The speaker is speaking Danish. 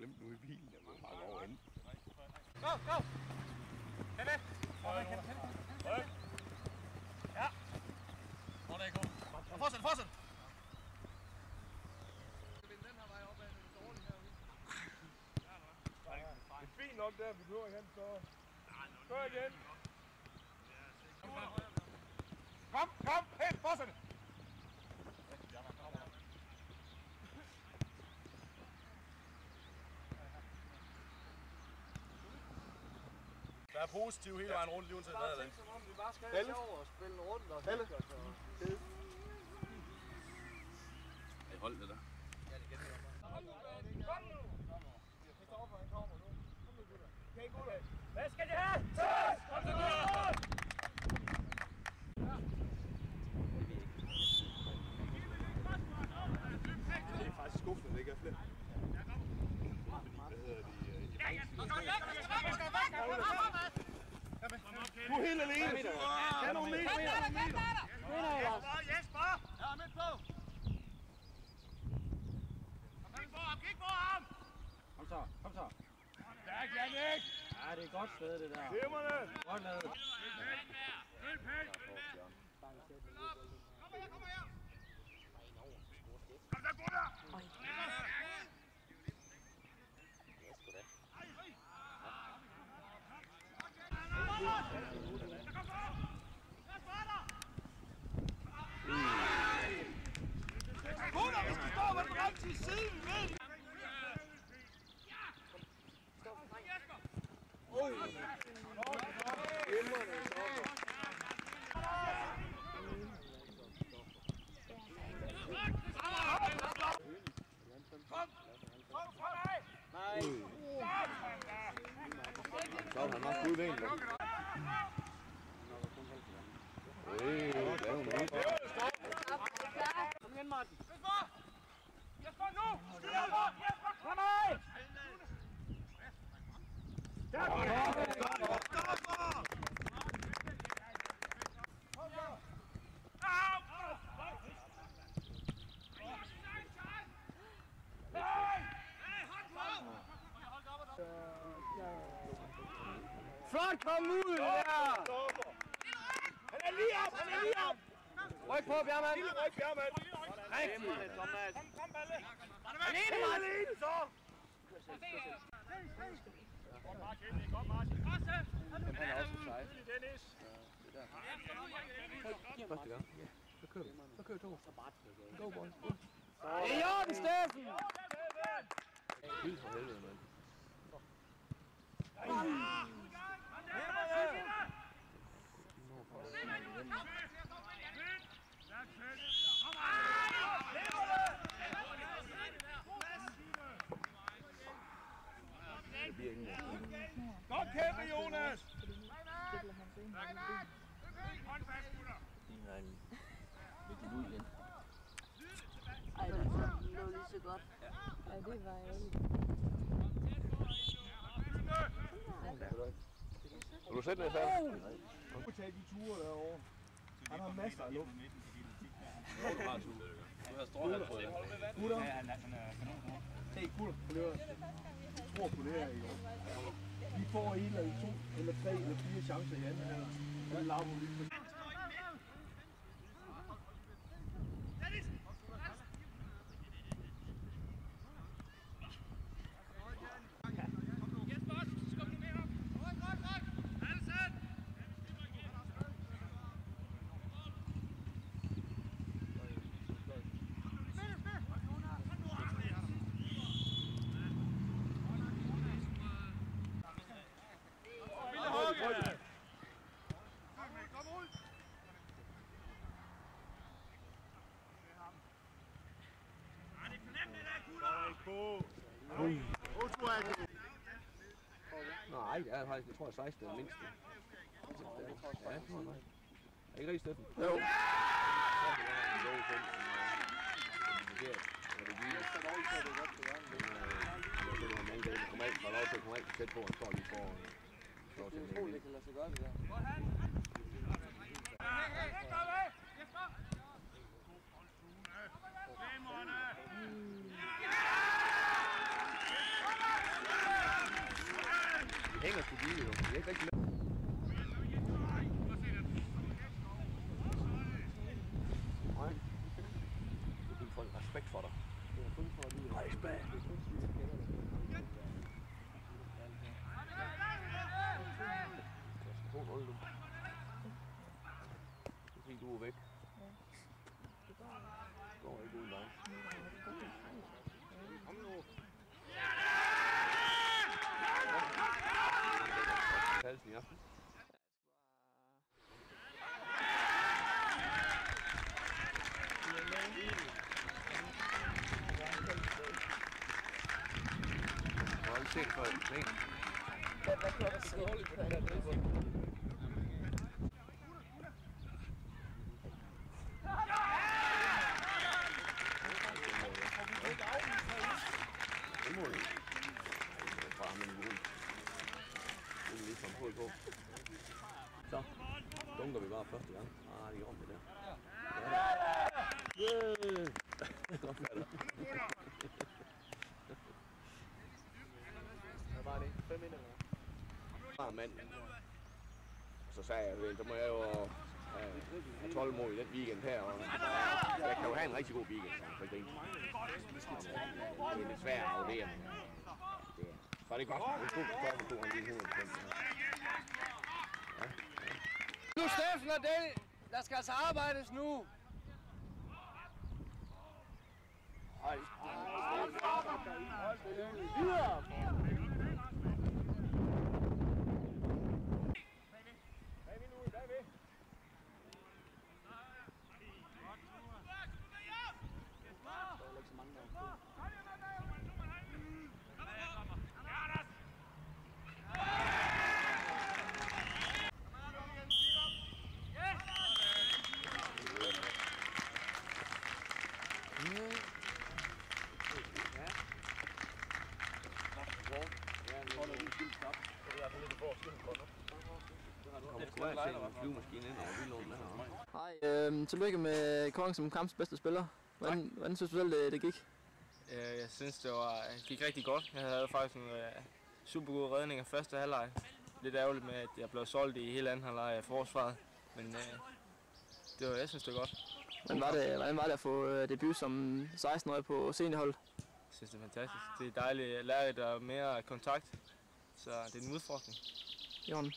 glemt nu i bilen. Jeg må bare gå over ind. Go! Hen! Ryk! Ja! Hvor er det god? Fortsæt! Den her vej opad, den er dårlig herude. Det er fint nok der, vi behøver ikke så. Kør igen! Kom! Helt, fortsæt! Der er positiv hele vejen rundt, lige uanset hvad det er. Som om vi bare skal have sjov og spille rundt og hygge os og kede. Hey, hold det der. Ja, det gælder bare. Kom nu! Kristoffer, han kommer nu. Kom nu, gutter. Okay, gutter. Hvad skal de have? Tøs! Kom så, gutter! Det er faktisk skuffende, det ikke er flere. Hvad hedder de? Du er helt alene! Tag nogle meter! Jesper! Jeg er midt på! Kig på ham! Kom så. Stærk, Jannik! Ja, det er et godt sted, det der. Simmerne! Godt lavet. Følg pænt! Kom her! Kom så, gutter! Gutter, vi skal stå på den rigtige side, vi ved! Kom fremad! Nej. Så er han nok ude ved. Kom igen, Martin. Jesper, nu! Jesper, fremad! Flot, kom ud der! Han er lige op! Ryk på, Bjergman! Ryk, Bjergman! Rigtigt! Kom, Balle! Alene så! Godt, Martin! Han er også for sig. Dennis! Første gang. Så kører to. Go, boys. Det er Jørgen, Steffen! Helt for helvede, mand. Det bliver ingen mere. Godt kæmpe, Jonas! Det er en lidt ud igen. Ej, det lå lige så godt. Ja, det var ærgerligt. Vil du sætte ned færdig? Du kan tage de ture derovre. Han har masser af luft. Du har ture. Du har strålet på det. Gutter. Han er kanon. Se, gutter. Polører. Jeg tror på det her i år. Vi får en eller 2 eller 3 eller 4 chancer i anden halvleg. Den laver vi lige på. Nej, jeg er faktisk, jeg tror, 16 er det mindste. Ja, det tror jeg. Er ikke rigtig, Steffen? Jo. Det kommer alt, lov til at komme alt tæt på, og står lige for. Det er utroligt, det kan lade sig gøre det der. Jesper! Fordi du er væk. Går ikke uden dig. Kom nu. Halsen i aften. Hold se for det. Hvad kan der ske? Det må det. Bare med en jul. Det er lige som på. Så dunker vi bare første gang. Det gjorde det der. Godt falder. Hvad var det? 5 minutter? Bare mand. Så sagde jeg, så må jeg jo have 12 mål i den weekend her. Og jeg kan jo have en rigtig god weekend. For det er lidt svært at vurdere. Så er det godt. Det er lige 100%. Nu Steffen og det, der skal altså arbejdes nu. Ej. Videre. Hej, tillykke med kåringen som kampens bedste spiller. Hvordan synes du selv, det gik? Jeg synes, det gik rigtig godt. Jeg havde faktisk en super god redning af første halvleg. Lidt ærgerligt med, at jeg blev solgt i hele anden halvleg af forsvaret. Men jeg synes, det var godt. Hvordan var det at få debut som 16-årig på seniorhold? Jeg synes, det er fantastisk. Det er dejligt at lære lidt mere kontakt. Så det er en udfordring. Jorden.